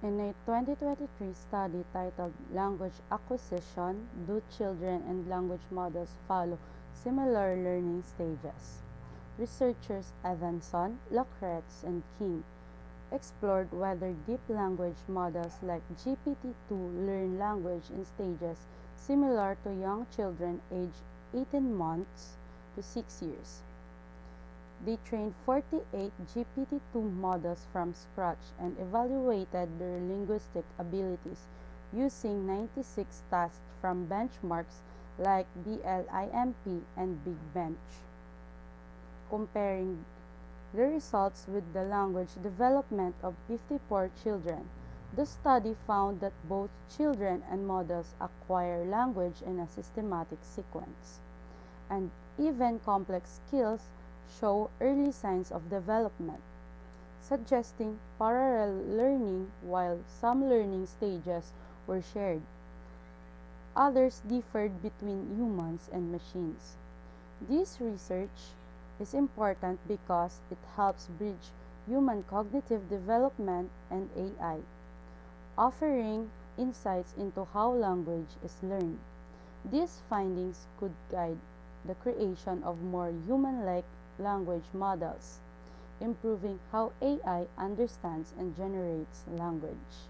In a 2023 study titled Language Acquisition, Do Children and Language Models Follow Similar Learning Stages? Researchers Evanson, Lacretz, and King explored whether deep language models like GPT-2 learn language in stages similar to young children aged 18 months to 6 years. They trained 48 GPT-2 models from scratch and evaluated their linguistic abilities using 96 tasks from benchmarks like BLIMP and Big Bench. Comparing the results with the language development of 54 children, the study found that both children and models acquire language in a systematic sequence, and even complex skills show early signs of development, suggesting parallel learning. While some learning stages were shared, others differed between humans and machines. This research is important because it helps bridge human cognitive development and AI, offering insights into how language is learned. These findings could guide the creation of more human-like language models, improving how AI understands and generates language.